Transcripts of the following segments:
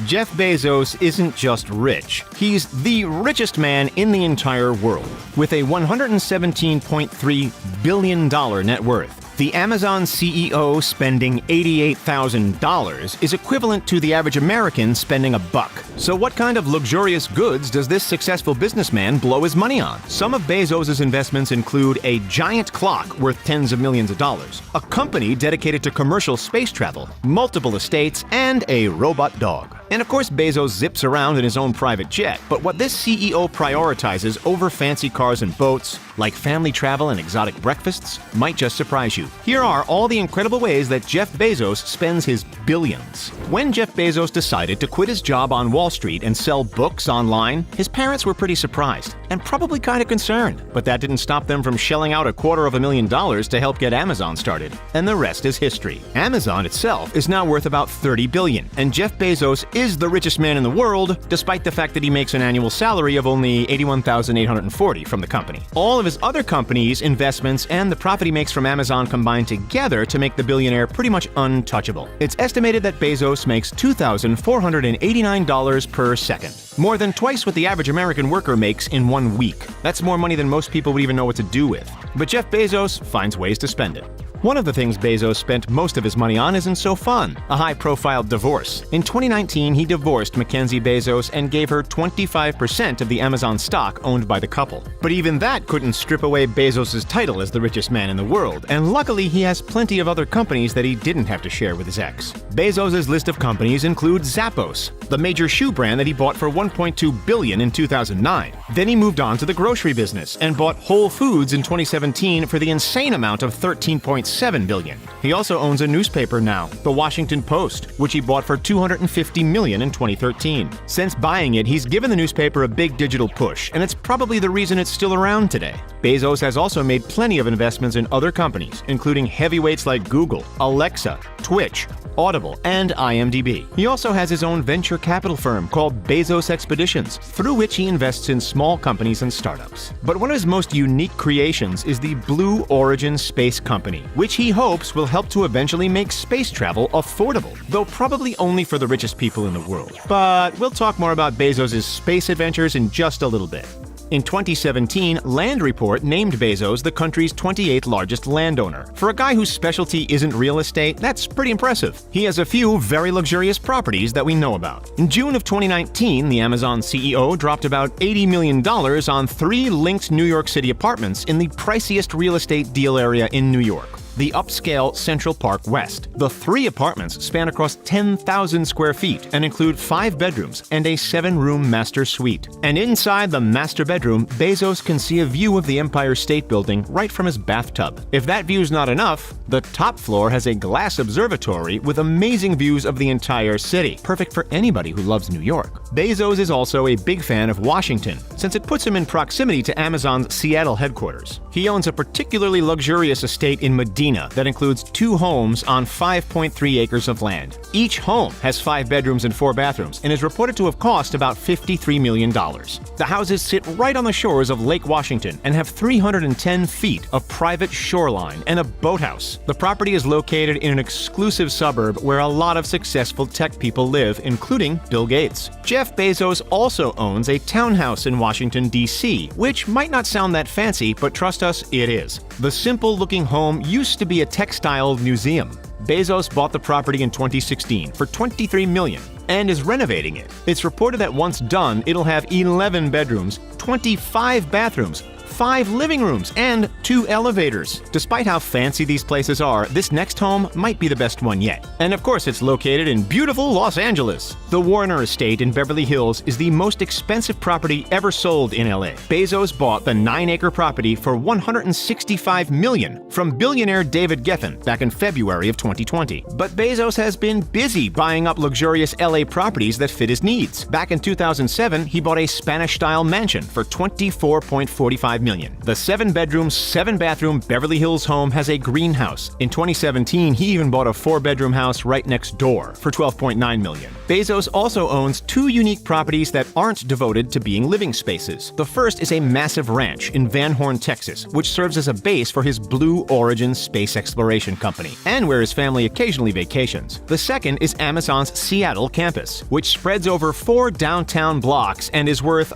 Jeff Bezos isn't just rich. He's the richest man in the entire world, with a $117.3 billion net worth. The Amazon CEO spending $88,000 is equivalent to the average American spending $1. So what kind of luxurious goods does this successful businessman blow his money on? Some of Bezos' investments include a giant clock worth tens of millions of dollars, a company dedicated to commercial space travel, multiple estates, and a robot dog. And of course, Bezos zips around in his own private jet, but what this CEO prioritizes over fancy cars and boats, like family travel and exotic breakfasts, might just surprise you. Here are all the incredible ways that Jeff Bezos spends his billions. When Jeff Bezos decided to quit his job on Wall Street and sell books online, his parents were pretty surprised and probably kind of concerned. But that didn't stop them from shelling out $250,000 to help get Amazon started. And the rest is history. Amazon itself is now worth about $30 billion, and Jeff Bezos is the richest man in the world, despite the fact that he makes an annual salary of only $81,840 from the company. All of his other companies, investments, and the profit he makes from Amazon combine together to make the billionaire pretty much untouchable. It's estimated that Bezos makes $2,489 per second, more than twice what the average American worker makes in 1 week. That's more money than most people would even know what to do with. But Jeff Bezos finds ways to spend it. One of the things Bezos spent most of his money on isn't so fun: a high-profile divorce. In 2019, he divorced Mackenzie Bezos and gave her 25% of the Amazon stock owned by the couple. But even that couldn't strip away Bezos' title as the richest man in the world, and luckily he has plenty of other companies that he didn't have to share with his ex. Bezos' list of companies includes Zappos, the major shoe brand that he bought for $1.2 billion in 2009. Then he moved on to the grocery business and bought Whole Foods in 2017 for the insane amount of $13.7 billion. He also owns a newspaper now, The Washington Post, which he bought for $250 million in 2013. Since buying it, he's given the newspaper a big digital push, and it's probably the reason it's still around today. Bezos has also made plenty of investments in other companies, including heavyweights like Google, Alexa, Twitch, Audible, and IMDb. He also has his own venture capital firm called Bezos Expeditions, through which he invests in small companies and startups. But one of his most unique creations is the Blue Origin Space Company, which he hopes will help to eventually make space travel affordable, though probably only for the richest people in the world. But we'll talk more about Bezos' space adventures in just a little bit. In 2017, Land Report named Bezos the country's 28th largest landowner. For a guy whose specialty isn't real estate, that's pretty impressive. He has a few very luxurious properties that we know about. In June of 2019, the Amazon CEO dropped about $80 million on 3 linked New York City apartments in the priciest real estate deal area in New York, the upscale Central Park West. The 3 apartments span across 10,000 square feet and include 5 bedrooms and a 7-room master suite. And inside the master bedroom, Bezos can see a view of the Empire State Building right from his bathtub. If that view's not enough, the top floor has a glass observatory with amazing views of the entire city, perfect for anybody who loves New York. Bezos is also a big fan of Washington, since it puts him in proximity to Amazon's Seattle headquarters. He owns a particularly luxurious estate in Medina that includes 2 homes on 5.3 acres of land. Each home has 5 bedrooms and 4 bathrooms and is reported to have cost about $53 million. The houses sit right on the shores of Lake Washington and have 310 feet of private shoreline and a boathouse. The property is located in an exclusive suburb where a lot of successful tech people live, including Bill Gates. Jeff Bezos also owns a townhouse in Washington, D.C., which might not sound that fancy, but trust us, it is. The simple-looking home used to be a textile museum. Bezos bought the property in 2016 for $23 million and is renovating it. It's reported that once done, it'll have 11 bedrooms, 25 bathrooms, 5 living rooms, and 2 elevators. Despite how fancy these places are, this next home might be the best one yet. And of course, it's located in beautiful Los Angeles. The Warner Estate in Beverly Hills is the most expensive property ever sold in LA. Bezos bought the 9-acre property for $165 million from billionaire David Geffen back in February of 2020. But Bezos has been busy buying up luxurious LA properties that fit his needs. Back in 2007, he bought a Spanish-style mansion for $24.45 million. The 7-bedroom, 7-bathroom Beverly Hills home has a greenhouse. In 2017, he even bought a 4-bedroom house right next door for $12.9 million. Bezos also owns 2 unique properties that aren't devoted to being living spaces. The first is a massive ranch in Van Horn, Texas, which serves as a base for his Blue Origin space exploration company, and where his family occasionally vacations. The second is Amazon's Seattle campus, which spreads over 4 downtown blocks and is worth,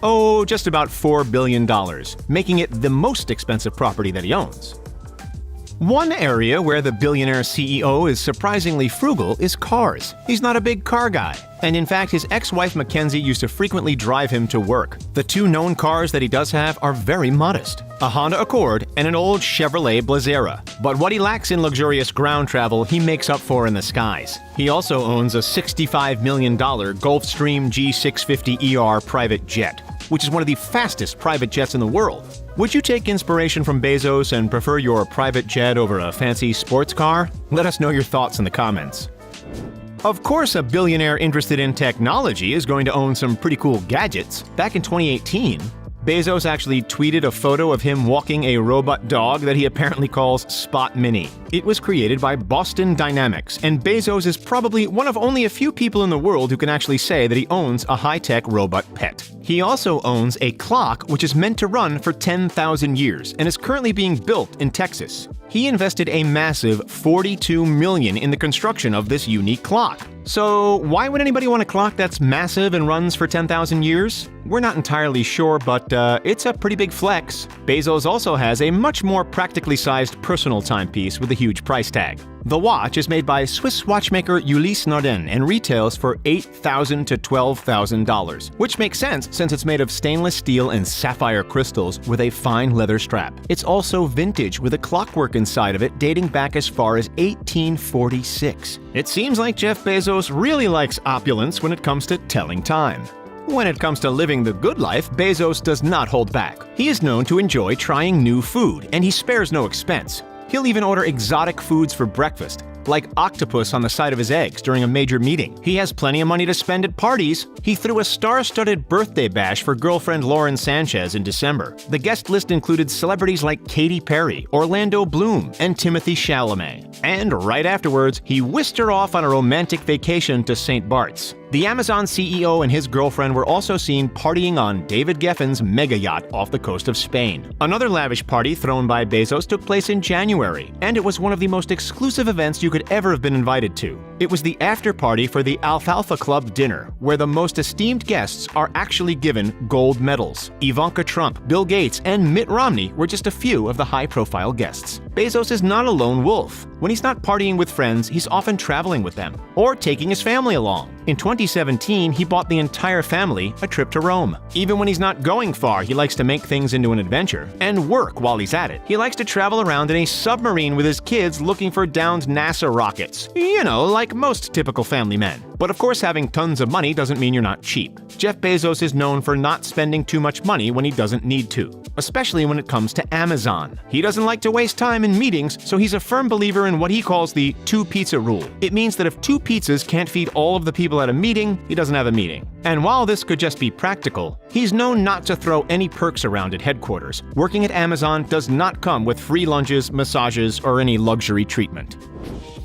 just about $4 billion, making it the most expensive property that he owns. One area where the billionaire CEO is surprisingly frugal is cars. He's not a big car guy. And in fact, his ex-wife Mackenzie used to frequently drive him to work. The 2 known cars that he does have are very modest: a Honda Accord and an old Chevrolet Blazera. But what he lacks in luxurious ground travel, he makes up for in the skies. He also owns a $65 million Gulfstream G650ER private jet, which is one of the fastest private jets in the world. Would you take inspiration from Bezos and prefer your private jet over a fancy sports car? Let us know your thoughts in the comments. Of course, a billionaire interested in technology is going to own some pretty cool gadgets. Back in 2018, Bezos actually tweeted a photo of him walking a robot dog that he apparently calls Spot Mini. It was created by Boston Dynamics, and Bezos is probably one of only a few people in the world who can actually say that he owns a high-tech robot pet. He also owns a clock which is meant to run for 10,000 years and is currently being built in Texas. He invested a massive $42 million in the construction of this unique clock. So why would anybody want a clock that's massive and runs for 10,000 years? We're not entirely sure, but it's a pretty big flex. Bezos also has a much more practically sized personal timepiece with a huge price tag. The watch is made by Swiss watchmaker Ulysse Nardin and retails for $8,000 to $12,000, which makes sense since it's made of stainless steel and sapphire crystals with a fine leather strap. It's also vintage with a clockwork inside of it dating back as far as 1846. It seems like Jeff Bezos really likes opulence when it comes to telling time. When it comes to living the good life, Bezos does not hold back. He is known to enjoy trying new food, and he spares no expense. He'll even order exotic foods for breakfast, like octopus on the side of his eggs during a major meeting. He has plenty of money to spend at parties. He threw a star-studded birthday bash for girlfriend Lauren Sanchez in December. The guest list included celebrities like Katy Perry, Orlando Bloom, and Timothée Chalamet. And right afterwards, he whisked her off on a romantic vacation to St. Bart's. The Amazon CEO and his girlfriend were also seen partying on David Geffen's mega yacht off the coast of Spain. Another lavish party thrown by Bezos took place in January, and it was one of the most exclusive events you could ever have been invited to. It was the after party for the Alfalfa Club dinner, where the most esteemed guests are actually given gold medals. Ivanka Trump, Bill Gates, and Mitt Romney were just a few of the high-profile guests. Bezos is not a lone wolf. When he's not partying with friends, he's often traveling with them, or taking his family along. In 2017, he bought the entire family a trip to Rome. Even when he's not going far, he likes to make things into an adventure, and work while he's at it. He likes to travel around in a submarine with his kids looking for downed NASA rockets. You know, like most typical family men. But of course, having tons of money doesn't mean you're not cheap. Jeff Bezos is known for not spending too much money when he doesn't need to, especially when it comes to Amazon. He doesn't like to waste time in meetings, so he's a firm believer in what he calls the 2-pizza rule. It means that if 2 pizzas can't feed all of the people at a meeting, he doesn't have a meeting. And while this could just be practical, he's known not to throw any perks around at headquarters. Working at Amazon does not come with free lunches, massages, or any luxury treatment.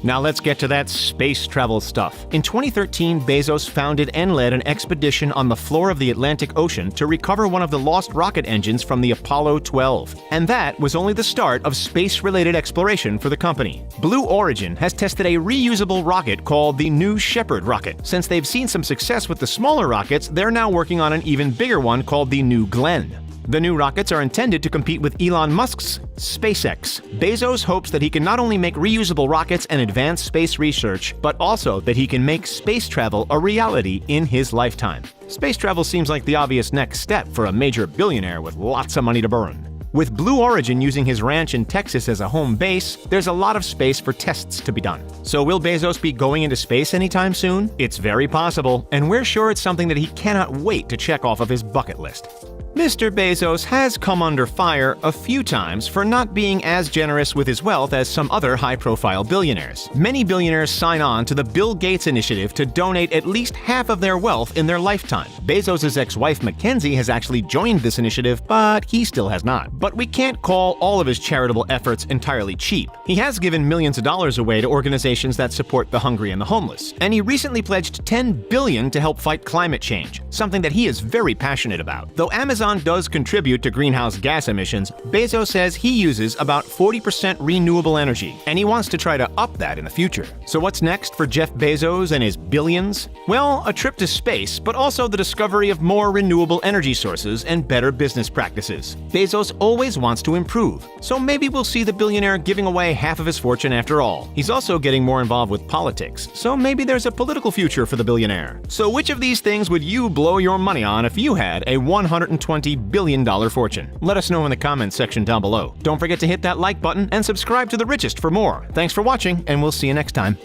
Now let's get to that space travel stuff. In 2013, Bezos founded and led an expedition on the floor of the Atlantic Ocean to recover one of the lost rocket engines from the Apollo 12. And that was only the start of space-related exploration for the company. Blue Origin has tested a reusable rocket called the New Shepard rocket. Since they've seen some success with the smaller rockets, they're now working on an even bigger one called the New Glenn. The new rockets are intended to compete with Elon Musk's SpaceX. Bezos hopes that he can not only make reusable rockets and advance space research, but also that he can make space travel a reality in his lifetime. Space travel seems like the obvious next step for a major billionaire with lots of money to burn. With Blue Origin using his ranch in Texas as a home base, there's a lot of space for tests to be done. So will Bezos be going into space anytime soon? It's very possible, and we're sure it's something that he cannot wait to check off of his bucket list. Mr. Bezos has come under fire a few times for not being as generous with his wealth as some other high-profile billionaires. Many billionaires sign on to the Bill Gates initiative to donate at least half of their wealth in their lifetime. Bezos' ex-wife Mackenzie has actually joined this initiative, but he still has not. But we can't call all of his charitable efforts entirely cheap. He has given millions of dollars away to organizations that support the hungry and the homeless, and he recently pledged $10 billion to help fight climate change, something that he is very passionate about. Though Amazon does contribute to greenhouse gas emissions, Bezos says he uses about 40% renewable energy, and he wants to try to up that in the future. So what's next for Jeff Bezos and his billions? Well, a trip to space, but also the discovery of more renewable energy sources and better business practices. Bezos always wants to improve, so maybe we'll see the billionaire giving away half of his fortune after all. He's also getting more involved with politics, so maybe there's a political future for the billionaire. So which of these things would you blow your money on if you had a $120 billion fortune? Let us know in the comments section down below. Don't forget to hit that like button and subscribe to The Richest for more. Thanks for watching, and we'll see you next time.